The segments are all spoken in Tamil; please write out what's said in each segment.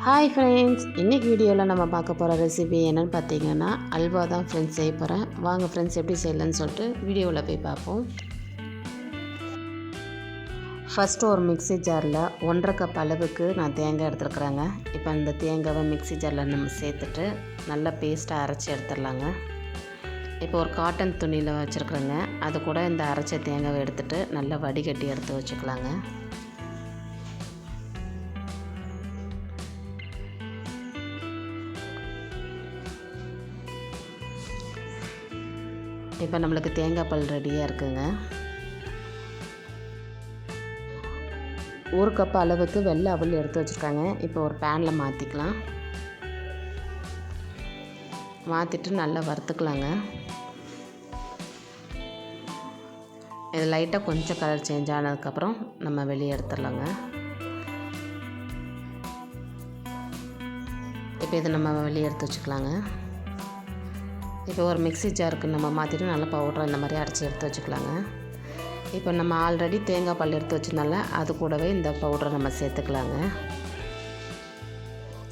ஹாய் ஃப்ரெண்ட்ஸ், இன்றைக்கி வீடியோவில் நம்ம பார்க்க போகிற ரெசிபி என்னென்னு பார்த்தீங்கன்னா அல்வா தான் ஃப்ரெண்ட்ஸ் செய்ய போகிறேன். வாங்க ஃப்ரெண்ட்ஸ் எப்படி செய்யலன்னு சொல்லிட்டு வீடியோவில் போய் பார்ப்போம். ஃபஸ்ட்டு ஒரு மிக்ஸி ஜாரில் 1.5 கப் அளவுக்கு நான் தேங்காய் எடுத்துருக்குறேங்க. இப்போ இந்த தேங்காவை மிக்ஸி ஜாரில் நம்ம சேர்த்துட்டு நல்லா பேஸ்ட்டாக அரைச்சி எடுத்துடலாங்க. இப்போ ஒரு காட்டன் துணியில் வச்சுருக்குறேங்க. அது கூட இந்த அரைச்ச தேங்காவை எடுத்துகிட்டு நல்லா வடிகட்டி எடுத்து வச்சுக்கலாங்க. இப்போ நம்மளுக்கு தேங்காய் பால் ரெடியாக இருக்குங்க. 1 கப் அளவுக்கு வெள்ளை அவல் எடுத்து வச்சுருக்காங்க. இப்போ ஒரு பேனில் மாற்றிக்கலாம். மாற்றிட்டு நல்லா வறுத்துக்கலாங்க. இது லைட்டாக கொஞ்சம் கலர் சேஞ்ச் ஆனதுக்கப்புறம் நம்ம வெளியே எடுத்துடலாங்க. இப்போ இதை நம்ம வெளியே எடுத்து வச்சுக்கலாங்க. இப்போ ஒரு மிக்ஸி ஜாருக்கு நம்ம மாற்றிட்டு நல்லா பவுடர் இந்த மாதிரி அரைச்சி எடுத்து வச்சுக்கலாங்க. இப்போ நம்ம ஆல்ரெடி தேங்காய் பால் எடுத்து வச்சதுனால அது கூடவே இந்த பவுடரை நம்ம சேர்த்துக்கலாங்க.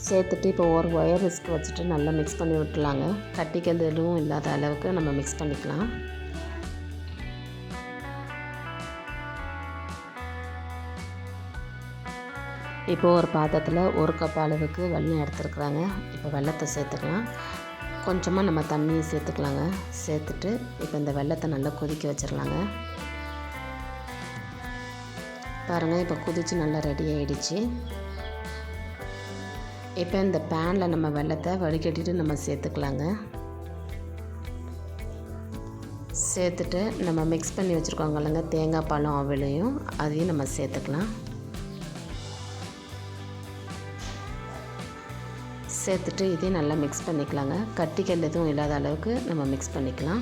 சேர்த்துட்டு இப்போ ஒரு ஒயர் விஸ்க் வச்சுட்டு நல்லா மிக்ஸ் பண்ணி விட்டுலாங்க. கட்டிக்கிறது எதுவும் இல்லாத அளவுக்கு நம்ம மிக்ஸ் பண்ணிக்கலாம். இப்போ ஒரு பாத்திரத்தில் 1 கப் அளவுக்கு வெல்லம் எடுத்துருக்குறாங்க. இப்போ வெல்லத்தை சேர்த்துக்கலாம். கொஞ்சமாக நம்ம தண்ணியை சேர்த்துக்கலாங்க. சேர்த்துட்டு இப்போ இந்த வெல்லத்தை நல்லா கொதிக்க வச்சிடலாங்க. பாருங்கள், இப்போ கொதித்து நல்லா ரெடி ஆகிடுச்சு. இப்போ இந்த பேனில் நம்ம வெல்லத்தை வடிகட்டிட்டு நம்ம சேர்த்துக்கலாங்க. சேர்த்துட்டு நம்ம மிக்ஸ் பண்ணி வச்சுருக்கோங்க இல்லைங்க, தேங்காய் பாலும் அவளையும் அதையும் நம்ம சேர்த்துக்கலாம். சேர்த்துட்டு இதையும் நல்லா மிக்ஸ் பண்ணிக்கலாங்க. கட்டிக்கல் எதுவும் இல்லாத அளவுக்கு நம்ம மிக்ஸ் பண்ணிக்கலாம்.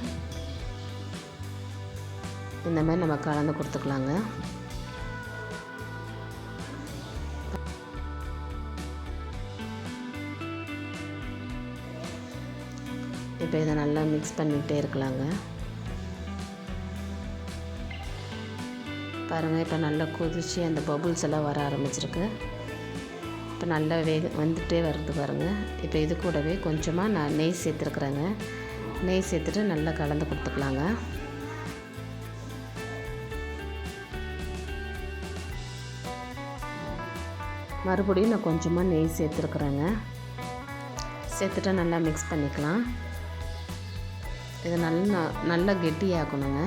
இந்த மாதிரி நம்ம கலந்து கொடுத்துக்கலாங்க. இப்போ இதை நல்லா மிக்ஸ் பண்ணிக்கிட்டே இருக்கலாங்க. பாருங்கள், இப்போ நல்லா கொதித்து அந்த பபுள்ஸ் எல்லாம் வர ஆரம்பிச்சிருக்கு. இப்போ நல்லா வந்துகிட்டே வருது பாருங்கள். இப்போ இது கூடவே கொஞ்சமாக நான் நெய் சேர்த்துருக்குறேங்க. நெய் சேர்த்துட்டு நல்லா கலந்து கொடுத்துக்கலாங்க. மறுபடியும் நான் கொஞ்சமாக நெய் சேர்த்துருக்குறேங்க. சேர்த்துட்டு நல்லா மிக்ஸ் பண்ணிக்கலாம். இது நல்லா கெட்டியாக்கணுங்க.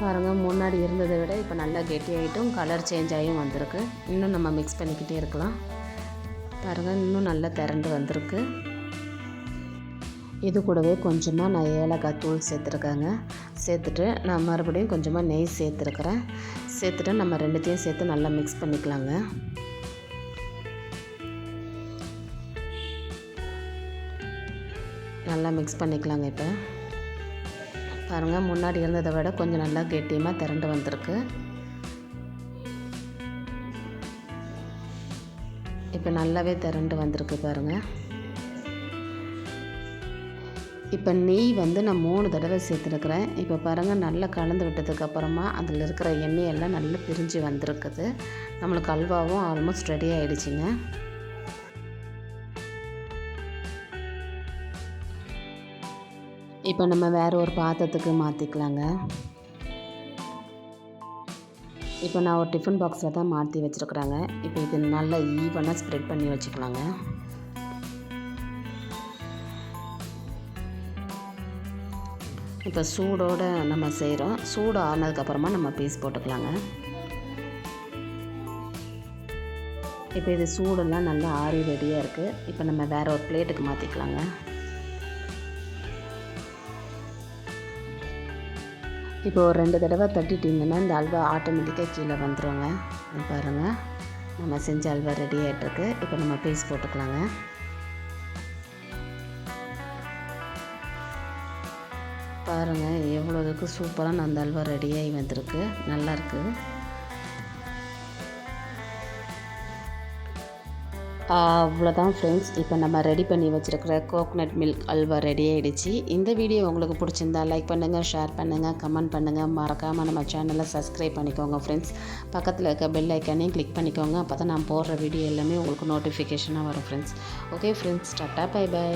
பாருங்கள், முன்னாடி இருந்ததை விட இப்போ நல்லா கெட்டியாகிட்டும் கலர் சேஞ்ச் ஆகியும் வந்திருக்கு. இன்னும் நம்ம மிக்ஸ் பண்ணிக்கிட்டே இருக்கலாம். பாருங்கள், இன்னும் நல்லா திரண்டு வந்திருக்கு. இது கூடவே கொஞ்சமாக நான் ஏலக்காய் தூள் சேர்த்துருக்கேங்க. சேர்த்துட்டு நான் மறுபடியும் கொஞ்சமாக நெய் சேர்த்துருக்குறேன். சேர்த்துட்டு நம்ம ரெண்டுத்தையும் சேர்த்து நல்லா மிக்ஸ் பண்ணிக்கலாங்க. நல்லா மிக்ஸ் பண்ணிக்கலாங்க. இப்போ பாருங்கள், முன்னாடி இருந்ததை விட கொஞ்சம் நல்லா கெட்டியமாக திரண்டு வந்திருக்கு. இப்போ நல்லாவே திரண்டு வந்திருக்கு பாருங்கள். இப்போ நெய் நான் 3 தடவை சேர்த்துருக்குறேன். இப்போ பாருங்கள், நல்லா கலந்து விட்டதுக்கப்புறமா அதில் இருக்கிற எண்ணெயெல்லாம் நல்லா பிரிஞ்சு வந்திருக்குது. நம்மளுக்கு அல்வாவும் ஆல்மோஸ்ட் ரெடி ஆகிடுச்சிங்க. இப்போ நம்ம வேறு ஒரு பாத்திரத்துக்கு மாற்றிக்கலாங்க. இப்போ நான் ஒரு டிஃபன் பாக்ஸில் தான் மாற்றி வச்சுருக்குறாங்க. இப்போ இது நல்லா ஈவனாக ஸ்ப்ரெட் பண்ணி வச்சுக்கலாங்க. இப்போ சூடோடு நம்ம செய்கிறோம். சூடு ஆனதுக்கப்புறமா நம்ம பீஸ் போட்டுக்கலாங்க. இப்போ இது சூடெல்லாம் நல்லா ஆறி ரெடியாக இருக்குது. இப்போ நம்ம வேறு ஒரு பிளேட்டுக்கு மாற்றிக்கலாங்க. இப்போ ஒரு 2 தடவை தட்டிட்டிங்கன்னா இந்த அல்வா ஆட்டோமேட்டிக்காக கீழே வந்துடுங்க. பாருங்கள், நம்ம செஞ்ச அல்வா ரெடி ஆகிட்டுருக்கு. இப்போ நம்ம பீஸ் போட்டுக்கலாங்க. பாருங்கள், எவ்வளோதுக்கு சூப்பராக அந்த அல்வா ரெடியாகி வந்திருக்கு. நல்லாயிருக்கு. அவ்வளோதான் ஃப்ரெண்ட்ஸ். இப்போ நம்ம ரெடி பண்ணி வச்சுருக்கிற கோகனட் மில்க் அல்வா ரெடி ஆகிடுச்சு. இந்த வீடியோ உங்களுக்கு பிடிச்சிருந்தா லைக் பண்ணுங்கள், ஷேர் பண்ணுங்கள், கமெண்ட் பண்ணுங்கள். மறக்காமல் நம்ம சேனலை சப்ஸ்கிரைப் பண்ணிக்கோங்க ஃப்ரெண்ட்ஸ். பக்கத்தில் இருக்க பெல் ஐக்கானையும் கிளிக் பண்ணிக்கோங்க. அப்போ தான் நான் போடுற வீடியோ எல்லாமே உங்களுக்கு நோட்டிஃபிகேஷனாக வரும் friends. Okay friends, ta-ta, bye by.